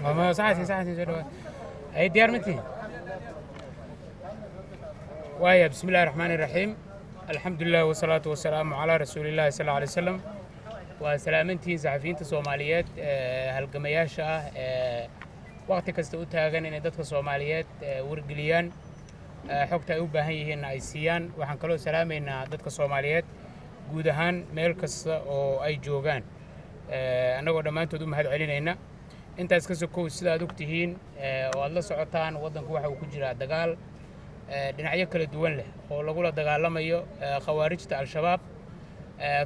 ما ساعة أي ديار متي ويا بسم الله الرحمن الرحيم الحمد لله والصلاة والسلام على رسول الله صلى الله عليه وسلم وسلامتي صحفيين الصوماليات هالقمياشة وقت كستو تاغن إن دتك الصوماليات ورجليان حقتا u baahan yihiin ay siiyaan waxaan kaloo salaameynaa dadka Soomaaliyeed guud ahaan meel kasta oo ay joogaan anagoo dhamaantood u mahad celinayna intaas ka soo sida aad ogtihiin oo aad la socotaan wadanku waxa uu ku jiraa dagaal dhinacyo kala duwan leh oo lagu la dagaalamayo khawaarijta al-shabaab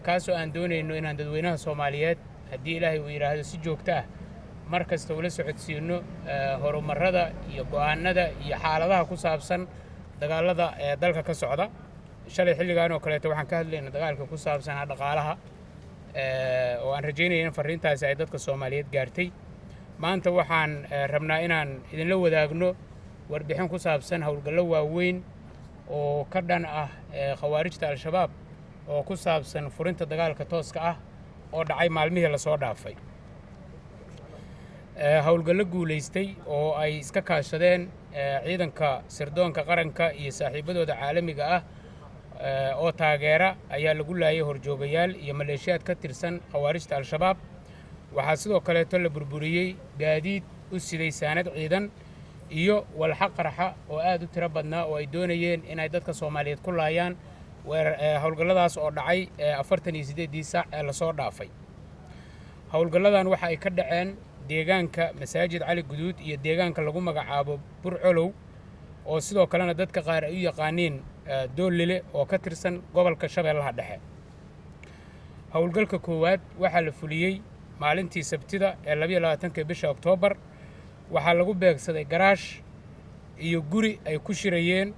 kaasoo aan doonayno inaan dadweynaha Soomaaliyeed haddii Ilaahay uu yiraahdo si joogto ah markasta ula socodsiino horumarada iyo go'aanada iyo xaaladaha ku saabsan dagaalada dalka ka socda shalay xilligan oo kale waxaan ka hadlaynaa dagaalka ku saabsan dhaqaalaha oo aan rajeynayno in fariintaasi ay dadka Soomaaliyeed gaartay maanta waxaan rabnaa inaan idin la wadaagno warbixin ku saabsan hawlgallo waaweyn oo ka dhan ah khawaarijta al-shabaab oo ku saabsan furinta dagaalka tooska ah oo dhacay maalmihii la soo dhaafay hawlgallo guuleystay oo ay iska kaashadeen ciidanka sirdoonka qaranka iyo saaxiibadooda caalamiga ah oo taageera ayaa lagu laayay horjoogayaal iyo maleeshiyaad ka tirsan khawaarijta al-shabaab waxaa sidoo kaleeto la burburiyey gaadiid u siday saanad ciidan iyo walxa qarxa oo aad u tiro badnaa oo ay doonayeen inay dadka Soomaaliyeed ku laayaan hawlgalladaas oo dhacay 48 saac ee la soo dhaafay hawlgalladan waxa ay ka dhaceen deegaanka masaajid cali guduud iyo deegaanka lagu magacaabo burcolow oo sidoo kalena dadka qaar ay u yaqaaniin doolile oo ka tirsan gobolka shabeellaha dhexe hawlgalka koowaad waxa la fuliyay maalintii sabtida ee 22 bisha Oktoobar waxa lagu beegsaday garaash iyo guri ay ku shirayeen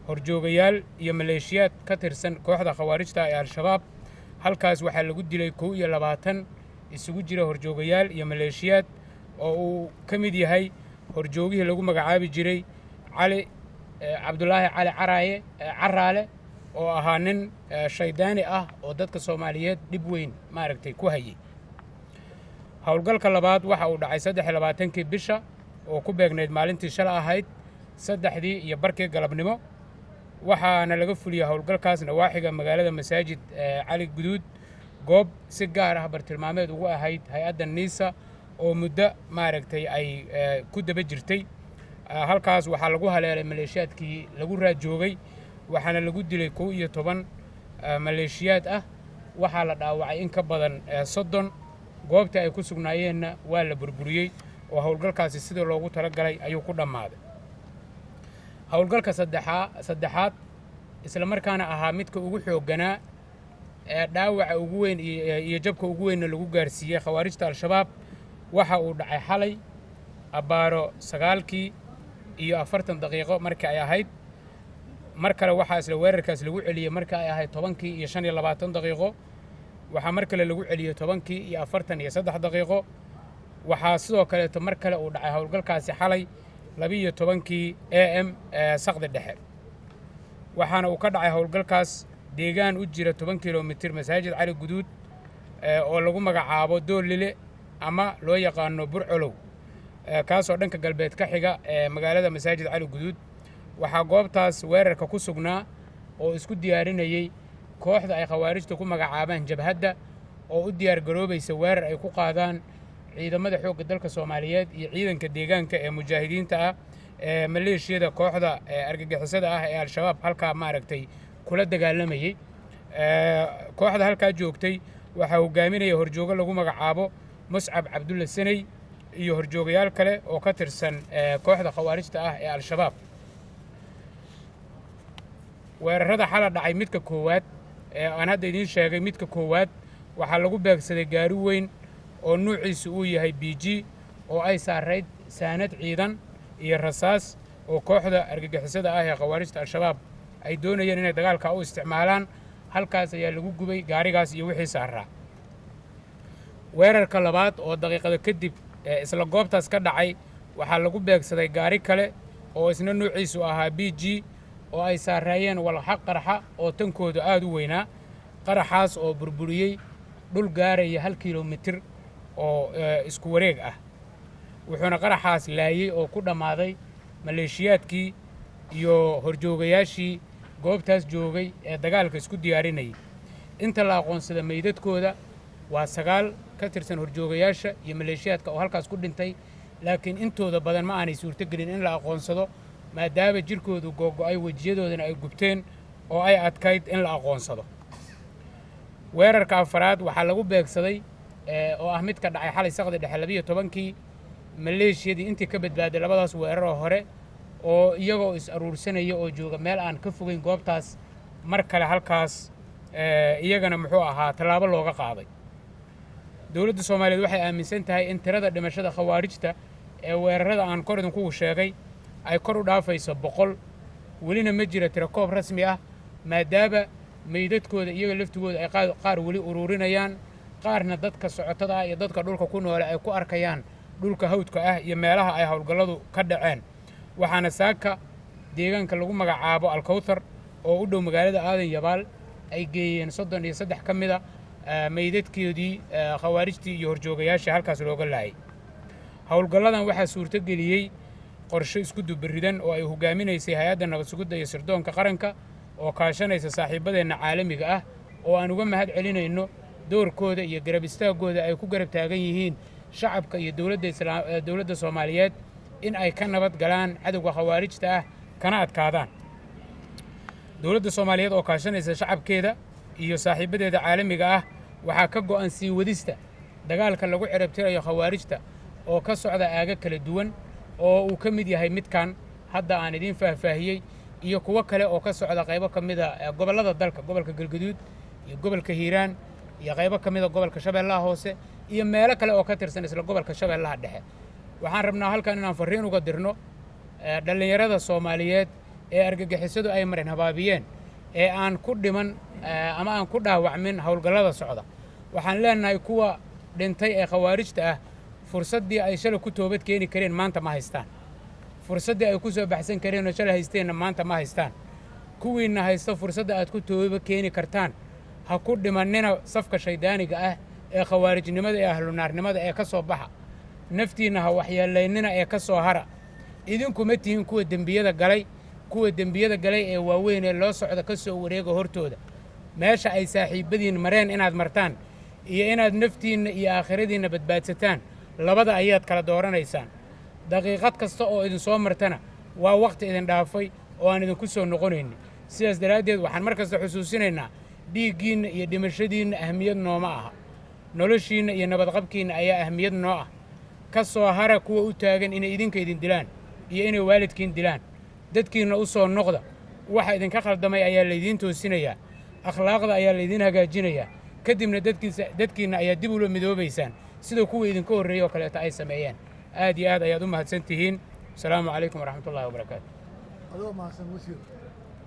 horjoogayaal iyo maleeshiyaad ka tirsan kooxda khawaarijta ee al-shabaab halkaas waxa lagu dilay 22 isugu jira horjoogayaal iyo maleeshiyaad oo uu ka mid yahay horjoogihii lagu magacaabi jiray cali cabdullaahi cali caraale oo ahaa nin shaydaani ah oo dadka Soomaaliyeed dib weyn maaragtay ku hayay hawlgalka labaad waxa uu dhacay 23 bisha oo ku beegneyd maalintii shalay ahayd 3:00 iyo barkii galabnimo waxaana laga fuliyay hawlgalkaasna waaxiga magaalada masaajid cali guduud goob si gaar ah bartilmaameed ugu ahayd hay'adda NISA oo muddo maaragtay ay ku daba jirtay halkaas waxa lagu haleelay maleeshiyaadkii lagu raad joogay waxaana lagu dilay 11 maleeshiyaad ah waxa la dhaawacay in ka badan 30 goobta ay ku sugnaayeenna waa la burburiyay oo hawlgalkaasi sida loogu talagalay ayuu ku dhamaaday hawlgalka saddexaad isla markaana ahaa midka ugu xoogganaa dhaawaca ugu weyn iyo jabka ugu weyn lagu gaarsiiyay khawaarijta al-shabaab waxa uu dhacay xalay abaaro 9:40 daqiiqo markii ay ahayd mar kale waxa isla weerarkaas lagu celiyay markii ay ahayd 10:25 daqiiqo waxa mar kale lagu celiyay 10:43 daqiiqo waxa sidoo kale mar kale uu dhacay hawlgalkaasi xalay 12 AM saqda dhexe waxaana uu ka dhacay hawlgalkaas deegaan u jira 10 kiiloomitir masaajid cali guduud oo lagu magacaabo doolile ama loo yaqaano burcolow kaasoo dhanka galbeed ka xiga magaalada masaajid cali guduud waxa goobtaas weerarka ku sugnaa oo isku diyaarinayay kooxda ay khawaarijtu ku magacaabaan jabhadda oo u diyaar garoobaysa weerar ay ku qaadaan ciidamada xoogga dalka Soomaaliyeed iyo ciidanka deegaanka ee mujaahidiinta ah ee maleeshiyada kooxda argagixisada ah ee al-shabaab halka maaragtay kula dagaalamayay kooxda halka joogtay waxa hogaaminaya horjoogo lagu magacaabo Muscab Cabdulla Sanay iyo horjoogayaal kale oo ka tirsan kooxda khawaarijta ah ee al-shabaab weerarada xala dhacay midka koowaad aan hadda idin sheegay midka koowaad waxa lagu beegsaday gaari weyn oo nuuciisu uu yahay BG oo ay saarayd saanad ciidan iyo rasaas oo kooxda argagixisada ah ee khawaarijta al-shabaab ay doonayeen inay dagaalka u isticmaalaan halkaas ayaa lagu gubay gaarigaas iyo wixii saaraa weerarka labaad oo daqiiqada kadib isla goobtaas ka dhacay waxa lagu beegsaday gaari kale oo isna nuuciisu ahaa BG oo ay saarayeen walxa qarxa oo tankoodu aad u weynaa qaraxaas oo burburiyay dhul gaaraya 1 kiiloomitir oo isku wareeg ah wuxuuna qaraxaas laayay oo ku dhammaaday maleeshiyaadkii iyo horjoogayaashii goobtaas joogay ee dagaalka isku diyaarinayay inta la aqoonsada meydadkooda waa 9 ka tirsan horjoogayaasha iyo maleeshiyaadka oo halkaas ku dhintay laakiin intooda badan ma aanay suurtagelin in la aqoonsado maadaama jirkoodu googo'ay wejiyadoodana ay gubteen oo ay adkayd in la aqoonsado weerarka afraad waxaa lagu beegsaday oo ah mid ka dhacay xalay saqdi dhexe 12kii maleeshiyadii intii ka badbaaday labadaas weerar hore oo iyagoo is aruursanaya oo jooga meel aan ka fogeyn goobtaas mar kale halkaas iyagana muxuu ahaa tallaabo looga qaaday dowladda Soomaaliyeed waxay aaminsan tahay in tirada dhimashada khawaarijta ee weerarada aan kor idinku sheegay ay kor u dhaafayso 100 welina ma jira tiro koob rasmi ah maadaama meydadkooda iyaga laftigooda ay qaar weli ururinayaan qaarna dadka socotada iyo dadka dhulka ku nool ay ku arkayaan dhulka hawdka ah iyo meelaha ay hawlgalladu ka dhaceen waxaana saaka deegaanka lagu magacaabo Alkawthar oo u dhow magaalada Aadan Yabaal ay geeyeen 33 ka mid ah meydadkoodii khawaarijtii iyo horjoogayaasha halkaas looga laayay hawlgalladan waxaa suurto geliyay qorshe isku dubaridan oo ay hogaaminaysay hay'adda nabad sugidda iyo sirdoonka qaranka oo kaashanaysa saaxiibadeena caalamiga ah oo aan uga mahad celinayno doorkooda iyo garab istaagooda ay ku garab taagan yihiin shacabka iyo dowladda Soomaaliyeed in ay ka nabad galaan cadawga khawaarijta ah kana adkaadaan dowladda Soomaaliyeed oo kaashanaysa shacabkeeda iyo saaxiibadeeda caalamiga ah waxaa ka go'an sii wadista dagaalka lagu ciribtirayo khawaarijta oo ka socda aaga kala duwan oo uu ka mid yahay midkan hadda aan idin faahfaahiyay iyo kuwa kale oo ka socda qaybo ka mid ah gobollada dalka gobolka Galgaduud iyo gobolka Hiiraan iyo qaybo ka mid ah gobolka Shabeellaha Hoose iyo meelo kale oo ka tirsan isla gobolka Shabeellaha Dhexe waxaan rabnaa halkan inaan fariin uga dirno dhalinyarada Soomaaliyeed ee argagixisadu ay mareen habaabiyeen ee aan ku dhiman ama aan ku dhaawacmin hawlgallada socda waxaan leenahay kuwa dhintay ee khawaarijta ah fursaddii ay shalay ku toobad keeni kareen maanta ma haystaan fursaddii ay ku soo baxsan kareen oo shalay haysteenna maanta ma haystaan kuwiina haysta fursadda aad ku toobad keeni kartaan ha ku dhimanina safka shaydaaniga ah ee khawaarijnimada ee ahlunaarnimada ee ka soo baxa naftiina ha waxyeelaynina ee ka soo hara idinku ma tihiin kuwa dembiyada galay ee waaweyn ee loo socda ka soo wareega hortooda meesha ay saaxiibadiin mareen inaad martaan iyo inaad naftiinna iyo aakhiradiinna badbaadsataan labada ayaad kala dooranaysaan daqiiqad kasta oo idin soo martana waa waqti idin dhaafay oo aan idinku soo noqonaynin sidaas daraaddeed waxaan mar kasta xusuusinaynaa dhiiggiinna iyo dhimashadiinna ahmiyad nooma aha noloshiinna iyo nabadqabkiinna ayaa ahmiyad noo ah ka soo hara kuwa u taagan inay idinka idin dilaan iyo inay waalidkiin dilaan dadkiinna u soo noqda waxa idinka khaldamay ayaa laydiin toosinayaa akhlaaqda ayaa laydiin hagaajinayaa kadibna dadkiinna ayaa dib ula midoobaysaan sida kuwa idinka horreeyay oo kaleeta ay sameeyeen aad iyo aad ayaad u mahadsan tihiin asalaamu calaykum waraxmatullahi wabarakaatu